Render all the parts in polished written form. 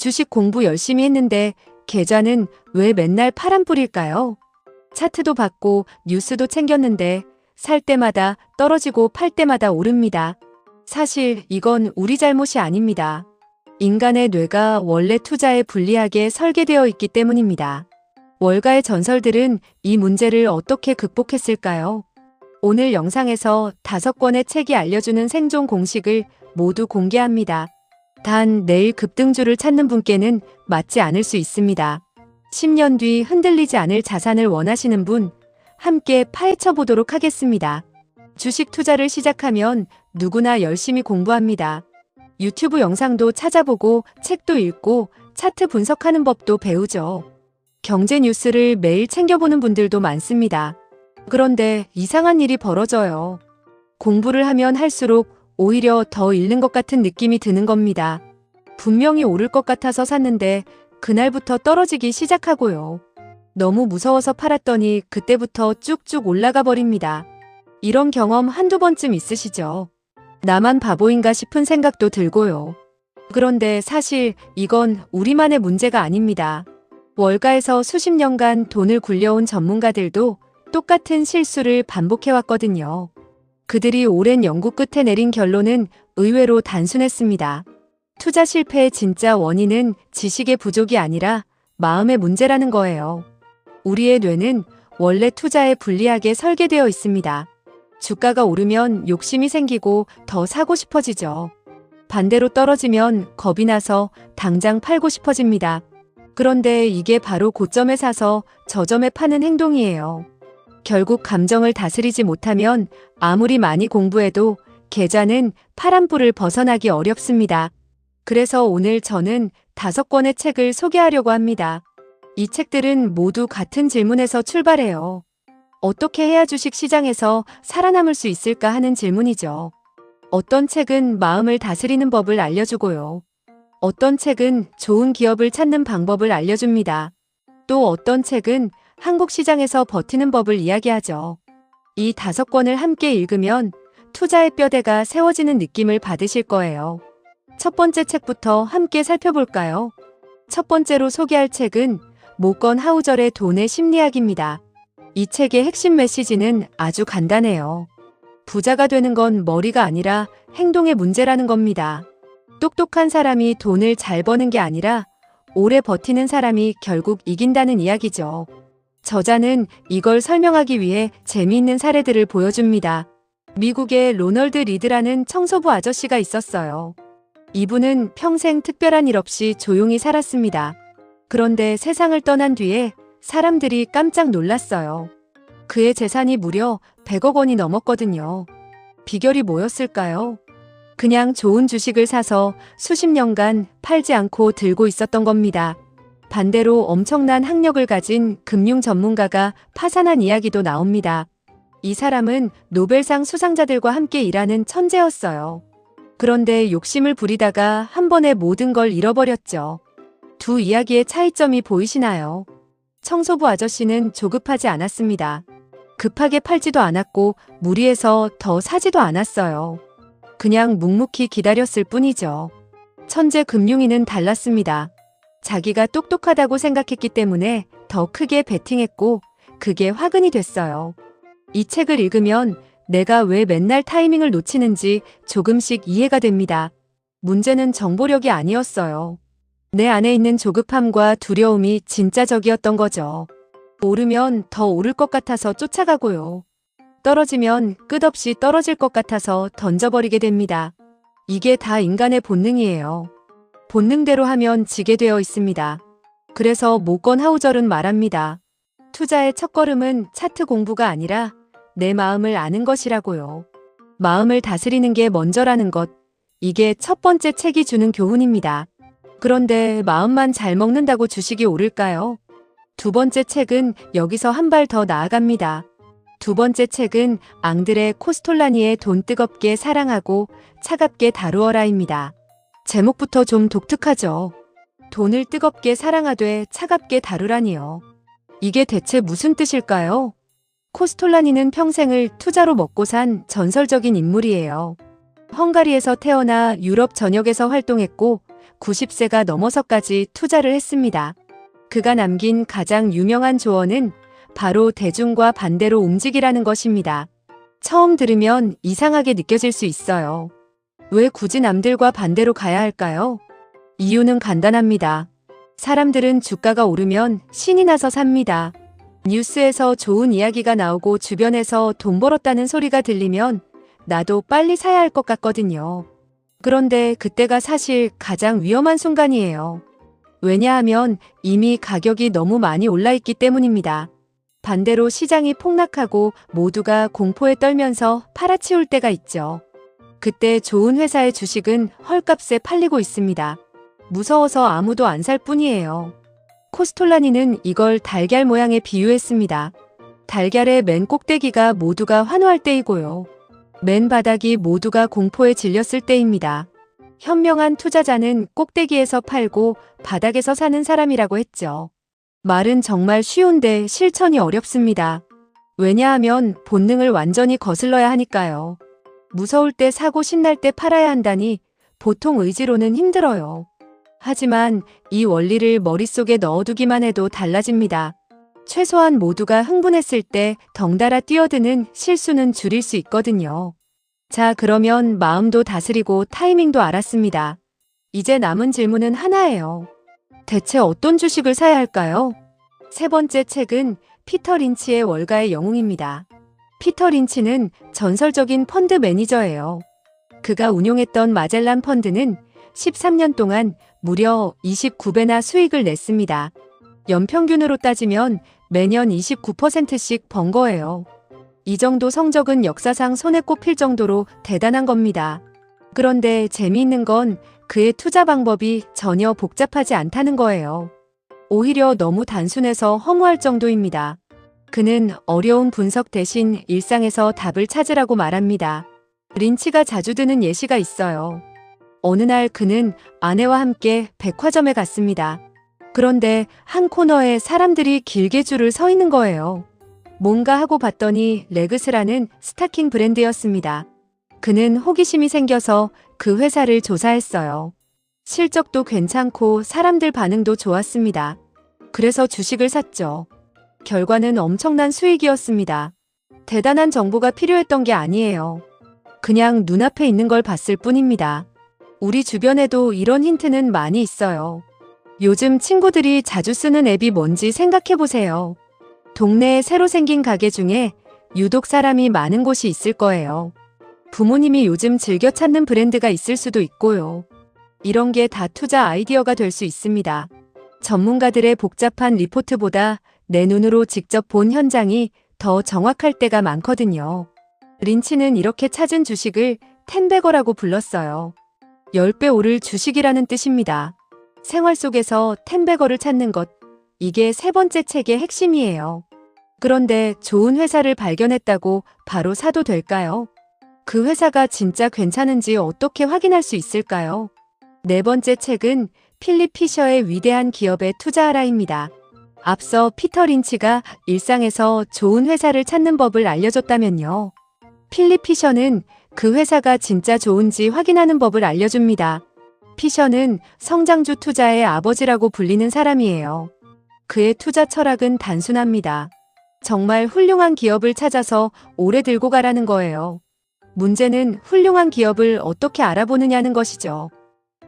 주식 공부 열심히 했는데 계좌는 왜 맨날 파란불일까요? 차트도 봤고 뉴스도 챙겼는데 살 때마다 떨어지고 팔 때마다 오릅니다. 사실 이건 우리 잘못이 아닙니다. 인간의 뇌가 원래 투자에 불리하게 설계되어 있기 때문입니다. 월가의 전설들은 이 문제를 어떻게 극복했을까요? 오늘 영상에서 5권의 책이 알려주는 생존 공식을 모두 공개합니다. 단 내일 급등주를 찾는 분께는 맞지 않을 수 있습니다. 10년 뒤 흔들리지 않을 자산을 원하시는 분, 함께 파헤쳐 보도록 하겠습니다. 주식 투자를 시작하면 누구나 열심히 공부합니다. 유튜브 영상도 찾아보고 책도 읽고 차트 분석하는 법도 배우죠. 경제 뉴스를 매일 챙겨보는 분들도 많습니다. 그런데 이상한 일이 벌어져요. 공부를 하면 할수록 오히려 더 잃는 것 같은 느낌이 드는 겁니다. 분명히 오를 것 같아서 샀는데 그날부터 떨어지기 시작하고요. 너무 무서워서 팔았더니 그때부터 쭉쭉 올라가 버립니다. 이런 경험 한두 번쯤 있으시죠? 나만 바보인가 싶은 생각도 들고요. 그런데 사실 이건 우리만의 문제가 아닙니다. 월가에서 수십 년간 돈을 굴려온 전문가들도 똑같은 실수를 반복해왔거든요. 그들이 오랜 연구 끝에 내린 결론은 의외로 단순했습니다. 투자 실패의 진짜 원인은 지식의 부족이 아니라 마음의 문제라는 거예요. 우리의 뇌는 원래 투자에 불리하게 설계되어 있습니다. 주가가 오르면 욕심이 생기고 더 사고 싶어지죠. 반대로 떨어지면 겁이 나서 당장 팔고 싶어집니다. 그런데 이게 바로 고점에 사서 저점에 파는 행동이에요. 결국 감정을 다스리지 못하면 아무리 많이 공부해도 계좌는 파란불을 벗어나기 어렵습니다. 그래서 오늘 저는 5권의 책을 소개하려고 합니다. 이 책들은 모두 같은 질문에서 출발해요. 어떻게 해야 주식 시장에서 살아남을 수 있을까 하는 질문이죠. 어떤 책은 마음을 다스리는 법을 알려주고요. 어떤 책은 좋은 기업을 찾는 방법을 알려줍니다. 또 어떤 책은 한국 시장에서 버티는 법을 이야기하죠. 이 5권을 함께 읽으면 투자의 뼈대가 세워지는 느낌을 받으실 거예요. 첫 번째 책부터 함께 살펴볼까요? 첫 번째로 소개할 책은 모건 하우절의 돈의 심리학입니다. 이 책의 핵심 메시지는 아주 간단해요. 부자가 되는 건 머리가 아니라 행동의 문제라는 겁니다. 똑똑한 사람이 돈을 잘 버는 게 아니라 오래 버티는 사람이 결국 이긴다는 이야기죠. 저자는 이걸 설명하기 위해 재미있는 사례들을 보여줍니다. 미국의 로널드 리드라는 청소부 아저씨가 있었어요. 이분은 평생 특별한 일 없이 조용히 살았습니다. 그런데 세상을 떠난 뒤에 사람들이 깜짝 놀랐어요. 그의 재산이 무려 100억 원이 넘었거든요. 비결이 뭐였을까요? 그냥 좋은 주식을 사서 수십 년간 팔지 않고 들고 있었던 겁니다. 반대로 엄청난 학력을 가진 금융 전문가가 파산한 이야기도 나옵니다. 이 사람은 노벨상 수상자들과 함께 일하는 천재였어요. 그런데 욕심을 부리다가 한 번에 모든 걸 잃어버렸죠. 두 이야기의 차이점이 보이시나요? 청소부 아저씨는 조급하지 않았습니다. 급하게 팔지도 않았고 무리해서 더 사지도 않았어요. 그냥 묵묵히 기다렸을 뿐이죠. 천재 금융인은 달랐습니다. 자기가 똑똑하다고 생각했기 때문에 더 크게 베팅했고 그게 화근이 됐어요. 이 책을 읽으면 내가 왜 맨날 타이밍을 놓치는지 조금씩 이해가 됩니다. 문제는 정보력이 아니었어요. 내 안에 있는 조급함과 두려움이 진짜 적이었던 거죠. 오르면 더 오를 것 같아서 쫓아가고요. 떨어지면 끝없이 떨어질 것 같아서 던져버리게 됩니다. 이게 다 인간의 본능이에요. 본능대로 하면 지게 되어 있습니다. 그래서 모건 하우절은 말합니다. 투자의 첫걸음은 차트 공부가 아니라 내 마음을 아는 것이라고요. 마음을 다스리는 게 먼저라는 것. 이게 첫 번째 책이 주는 교훈입니다. 그런데 마음만 잘 먹는다고 주식이 오를까요? 두 번째 책은 여기서 한 발 더 나아갑니다. 두 번째 책은 앙드레 코스톨라니의 돈 뜨겁게 사랑하고 차갑게 다루어라입니다. 제목부터 좀 독특하죠. 돈을 뜨겁게 사랑하되 차갑게 다루라니요. 이게 대체 무슨 뜻일까요? 코스톨라니는 평생을 투자로 먹고 산 전설적인 인물이에요. 헝가리에서 태어나 유럽 전역에서 활동했고 90세가 넘어서까지 투자를 했습니다. 그가 남긴 가장 유명한 조언은 바로 대중과 반대로 움직이라는 것입니다. 처음 들으면 이상하게 느껴질 수 있어요. 왜 굳이 남들과 반대로 가야 할까요? 이유는 간단합니다. 사람들은 주가가 오르면 신이 나서 삽니다. 뉴스에서 좋은 이야기가 나오고 주변에서 돈 벌었다는 소리가 들리면 나도 빨리 사야 할 것 같거든요. 그런데 그때가 사실 가장 위험한 순간이에요. 왜냐하면 이미 가격이 너무 많이 올라 있기 때문입니다. 반대로 시장이 폭락하고 모두가 공포에 떨면서 팔아치울 때가 있죠. 그때 좋은 회사의 주식은 헐값에 팔리고 있습니다. 무서워서 아무도 안 살 뿐이에요. 코스톨라니는 이걸 달걀 모양에 비유했습니다. 달걀의 맨 꼭대기가 모두가 환호할 때이고요. 맨 바닥이 모두가 공포에 질렸을 때입니다. 현명한 투자자는 꼭대기에서 팔고 바닥에서 사는 사람이라고 했죠. 말은 정말 쉬운데 실천이 어렵습니다. 왜냐하면 본능을 완전히 거슬러야 하니까요. 무서울 때 사고 신날 때 팔아야 한다니 보통 의지로는 힘들어요. 하지만 이 원리를 머릿속에 넣어두기만 해도 달라집니다. 최소한 모두가 흥분했을 때 덩달아 뛰어드는 실수는 줄일 수 있거든요. 자, 그러면 마음도 다스리고 타이밍도 알았습니다. 이제 남은 질문은 하나예요. 대체 어떤 주식을 사야 할까요? 세 번째 책은 피터 린치의 월가의 영웅입니다. 피터 린치는 전설적인 펀드 매니저예요. 그가 운용했던 마젤란 펀드는 13년 동안 무려 29배나 수익을 냈습니다. 연평균으로 따지면 매년 29%씩 번 거예요. 이 정도 성적은 역사상 손에 꼽힐 정도로 대단한 겁니다. 그런데 재미있는 건 그의 투자 방법이 전혀 복잡하지 않다는 거예요. 오히려 너무 단순해서 허무할 정도입니다. 그는 어려운 분석 대신 일상에서 답을 찾으라고 말합니다. 린치가 자주 드는 예시가 있어요. 어느 날 그는 아내와 함께 백화점에 갔습니다. 그런데 한 코너에 사람들이 길게 줄을 서 있는 거예요. 뭔가 하고 봤더니 레그스라는 스타킹 브랜드였습니다. 그는 호기심이 생겨서 그 회사를 조사했어요. 실적도 괜찮고 사람들 반응도 좋았습니다. 그래서 주식을 샀죠. 결과는 엄청난 수익이었습니다. 대단한 정보가 필요했던 게 아니에요. 그냥 눈앞에 있는 걸 봤을 뿐입니다. 우리 주변에도 이런 힌트는 많이 있어요. 요즘 친구들이 자주 쓰는 앱이 뭔지 생각해 보세요. 동네에 새로 생긴 가게 중에 유독 사람이 많은 곳이 있을 거예요. 부모님이 요즘 즐겨 찾는 브랜드가 있을 수도 있고요. 이런 게 다 투자 아이디어가 될 수 있습니다. 전문가들의 복잡한 리포트보다 내 눈으로 직접 본 현장이 더 정확할 때가 많거든요. 린치는 이렇게 찾은 주식을 텐베거라고 불렀어요. 10배 오를 주식이라는 뜻입니다. 생활 속에서 텐베거를 찾는 것, 이게 세 번째 책의 핵심이에요. 그런데 좋은 회사를 발견했다고 바로 사도 될까요? 그 회사가 진짜 괜찮은지 어떻게 확인할 수 있을까요? 네 번째 책은 필립 피셔의 위대한 기업에 투자하라입니다. 앞서 피터 린치가 일상에서 좋은 회사를 찾는 법을 알려줬다면요. 필립 피셔는 그 회사가 진짜 좋은지 확인하는 법을 알려줍니다. 피셔는 성장주 투자의 아버지라고 불리는 사람이에요. 그의 투자 철학은 단순합니다. 정말 훌륭한 기업을 찾아서 오래 들고 가라는 거예요. 문제는 훌륭한 기업을 어떻게 알아보느냐는 것이죠.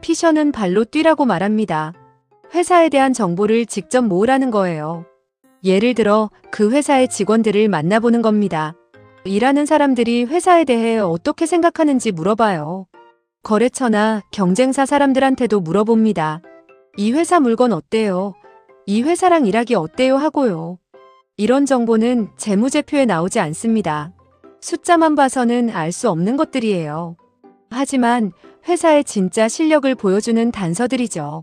피셔는 발로 뛰라고 말합니다. 회사에 대한 정보를 직접 모으라는 거예요. 예를 들어 그 회사의 직원들을 만나보는 겁니다. 일하는 사람들이 회사에 대해 어떻게 생각하는지 물어봐요. 거래처나 경쟁사 사람들한테도 물어봅니다. 이 회사 물건 어때요? 이 회사랑 일하기 어때요? 하고요. 이런 정보는 재무제표에 나오지 않습니다. 숫자만 봐서는 알 수 없는 것들이에요. 하지만 회사의 진짜 실력을 보여주는 단서들이죠.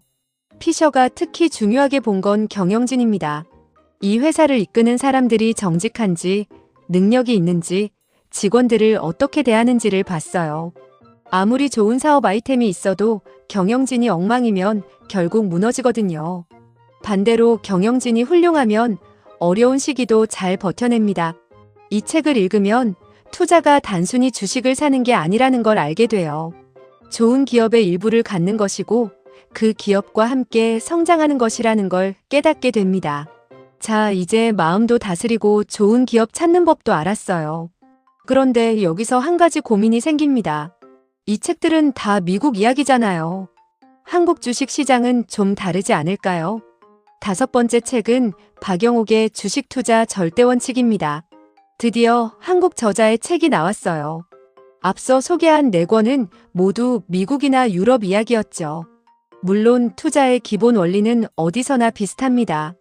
피셔가 특히 중요하게 본 건 경영진입니다. 이 회사를 이끄는 사람들이 정직한지, 능력이 있는지, 직원들을 어떻게 대하는지를 봤어요. 아무리 좋은 사업 아이템이 있어도 경영진이 엉망이면 결국 무너지거든요. 반대로 경영진이 훌륭하면 어려운 시기도 잘 버텨냅니다. 이 책을 읽으면 투자가 단순히 주식을 사는 게 아니라는 걸 알게 돼요. 좋은 기업의 일부를 갖는 것이고 그 기업과 함께 성장하는 것이라는 걸 깨닫게 됩니다. 자, 이제 마음도 다스리고 좋은 기업 찾는 법도 알았어요. 그런데 여기서 한 가지 고민이 생깁니다. 이 책들은 다 미국 이야기잖아요. 한국 주식 시장은 좀 다르지 않을까요? 5번째 책은 박영옥의 주식 투자 절대 원칙입니다. 드디어 한국 저자의 책이 나왔어요. 앞서 소개한 4권은 모두 미국이나 유럽 이야기였죠. 물론 투자의 기본 원리는 어디서나 비슷합니다.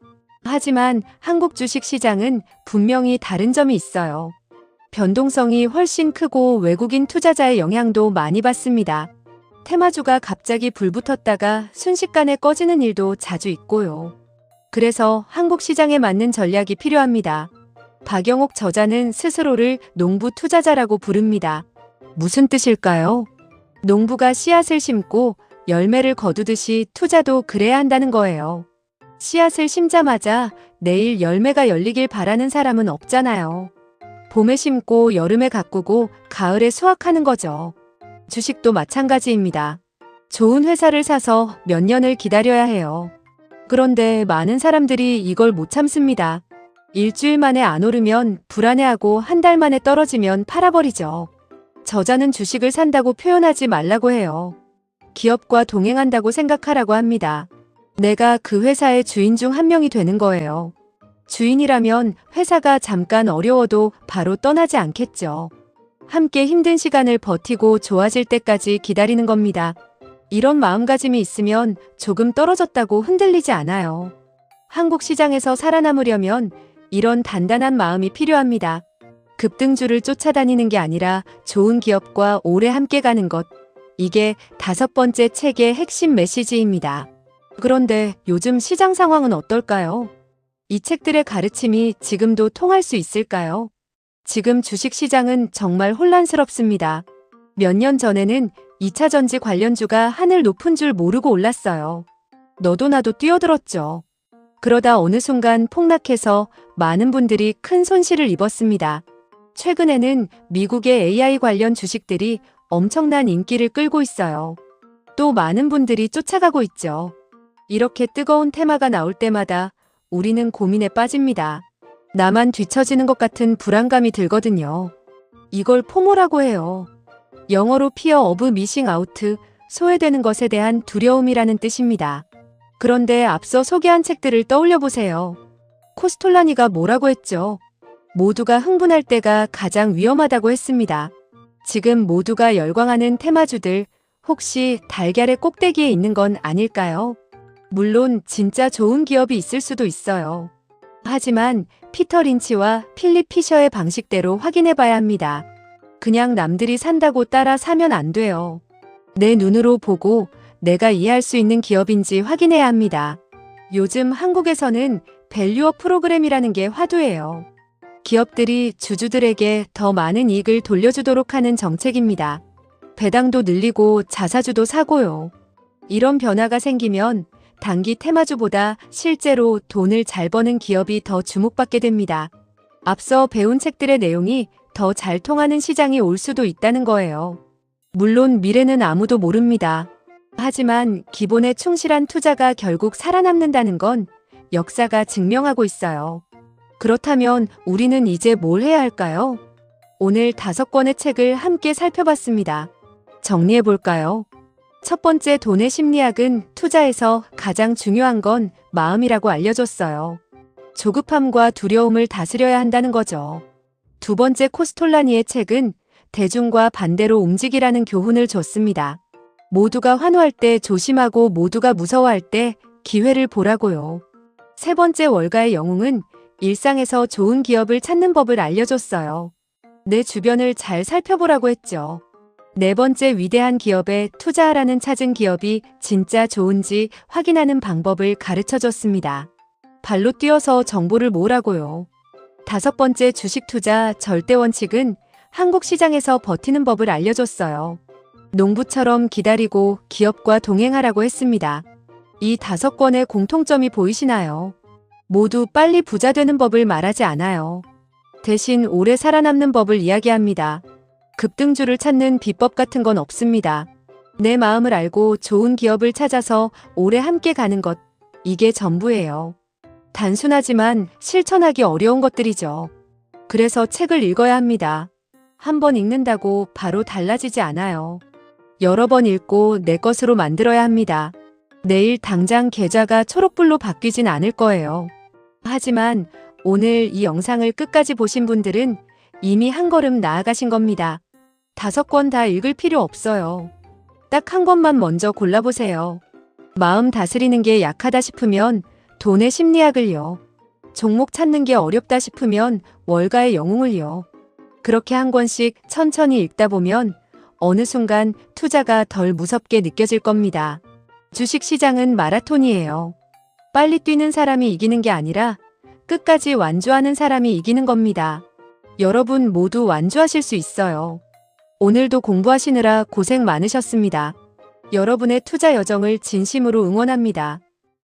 하지만 한국 주식 시장은 분명히 다른 점이 있어요. 변동성이 훨씬 크고 외국인 투자자의 영향도 많이 받습니다. 테마주가 갑자기 불붙었다가 순식간에 꺼지는 일도 자주 있고요. 그래서 한국 시장에 맞는 전략이 필요합니다. 박영옥 저자는 스스로를 농부 투자자라고 부릅니다. 무슨 뜻일까요? 농부가 씨앗을 심고 열매를 거두듯이 투자도 그래야 한다는 거예요. 씨앗을 심자마자 내일 열매가 열리길 바라는 사람은 없잖아요. 봄에 심고 여름에 가꾸고 가을에 수확하는 거죠. 주식도 마찬가지입니다. 좋은 회사를 사서 몇 년을 기다려야 해요. 그런데 많은 사람들이 이걸 못 참습니다. 일주일 만에 안 오르면 불안해하고 한 달 만에 떨어지면 팔아버리죠. 저자는 주식을 산다고 표현하지 말라고 해요. 기업과 동행한다고 생각하라고 합니다. 내가 그 회사의 주인 중 한 명이 되는 거예요. 주인이라면 회사가 잠깐 어려워도 바로 떠나지 않겠죠. 함께 힘든 시간을 버티고 좋아질 때까지 기다리는 겁니다. 이런 마음가짐이 있으면 조금 떨어졌다고 흔들리지 않아요. 한국 시장에서 살아남으려면 이런 단단한 마음이 필요합니다. 급등주를 쫓아다니는 게 아니라 좋은 기업과 오래 함께 가는 것. 이게 5번째 책의 핵심 메시지입니다. 그런데 요즘 시장 상황은 어떨까요? 이 책들의 가르침이 지금도 통할 수 있을까요? 지금 주식시장은 정말 혼란스럽습니다. 몇 년 전에는 2차 전지 관련주가 하늘 높은 줄 모르고 올랐어요. 너도 나도 뛰어들었죠. 그러다 어느 순간 폭락해서 많은 분들이 큰 손실을 입었습니다. 최근에는 미국의 AI 관련 주식들이 엄청난 인기를 끌고 있어요. 또 많은 분들이 쫓아가고 있죠. 이렇게 뜨거운 테마가 나올 때마다 우리는 고민에 빠집니다. 나만 뒤처지는 것 같은 불안감이 들거든요. 이걸 포모라고 해요. 영어로 Fear of Missing Out, 소외되는 것에 대한 두려움이라는 뜻입니다. 그런데 앞서 소개한 책들을 떠올려 보세요. 코스톨라니가 뭐라고 했죠? 모두가 흥분할 때가 가장 위험하다고 했습니다. 지금 모두가 열광하는 테마주들, 혹시 달걀의 꼭대기에 있는 건 아닐까요? 물론 진짜 좋은 기업이 있을 수도 있어요. 하지만 피터 린치와 필립 피셔의 방식대로 확인해 봐야 합니다. 그냥 남들이 산다고 따라 사면 안 돼요. 내 눈으로 보고 내가 이해할 수 있는 기업인지 확인해야 합니다. 요즘 한국에서는 밸류업 프로그램이라는 게 화두예요. 기업들이 주주들에게 더 많은 이익을 돌려주도록 하는 정책입니다. 배당도 늘리고 자사주도 사고요. 이런 변화가 생기면 단기 테마주보다 실제로 돈을 잘 버는 기업이 더 주목받게 됩니다. 앞서 배운 책들의 내용이 더 잘 통하는 시장이 올 수도 있다는 거예요. 물론 미래는 아무도 모릅니다. 하지만 기본에 충실한 투자가 결국 살아남는다는 건 역사가 증명하고 있어요. 그렇다면 우리는 이제 뭘 해야 할까요? 오늘 5권의 책을 함께 살펴봤습니다. 정리해 볼까요? 첫 번째, 돈의 심리학은 투자에서 가장 중요한 건 마음이라고 알려줬어요. 조급함과 두려움을 다스려야 한다는 거죠. 두 번째, 코스톨라니의 책은 대중과 반대로 움직이라는 교훈을 줬습니다. 모두가 환호할 때 조심하고 모두가 무서워할 때 기회를 보라고요. 세 번째, 월가의 영웅은 일상에서 좋은 기업을 찾는 법을 알려줬어요. 내 주변을 잘 살펴보라고 했죠. 네 번째, 위대한 기업에 투자하라는 찾은 기업이 진짜 좋은지 확인하는 방법을 가르쳐줬습니다. 발로 뛰어서 정보를 모으라고요. 다섯 번째, 주식 투자 절대 원칙은 한국 시장에서 버티는 법을 알려줬어요. 농부처럼 기다리고 기업과 동행하라고 했습니다. 이 5권의 공통점이 보이시나요? 모두 빨리 부자 되는 법을 말하지 않아요. 대신 오래 살아남는 법을 이야기합니다. 급등주를 찾는 비법 같은 건 없습니다. 내 마음을 알고 좋은 기업을 찾아서 오래 함께 가는 것, 이게 전부예요. 단순하지만 실천하기 어려운 것들이죠. 그래서 책을 읽어야 합니다. 한 번 읽는다고 바로 달라지지 않아요. 여러 번 읽고 내 것으로 만들어야 합니다. 내일 당장 계좌가 초록불로 바뀌진 않을 거예요. 하지만 오늘 이 영상을 끝까지 보신 분들은 이미 한 걸음 나아가신 겁니다. 5권 다 읽을 필요 없어요. 딱 한 권만 먼저 골라보세요. 마음 다스리는 게 약하다 싶으면 돈의 심리학을요. 종목 찾는 게 어렵다 싶으면 월가의 영웅을요. 그렇게 한 권씩 천천히 읽다 보면 어느 순간 투자가 덜 무섭게 느껴질 겁니다. 주식시장은 마라톤이에요. 빨리 뛰는 사람이 이기는 게 아니라 끝까지 완주하는 사람이 이기는 겁니다. 여러분 모두 완주하실 수 있어요. 오늘도 공부하시느라 고생 많으셨습니다. 여러분의 투자 여정을 진심으로 응원합니다.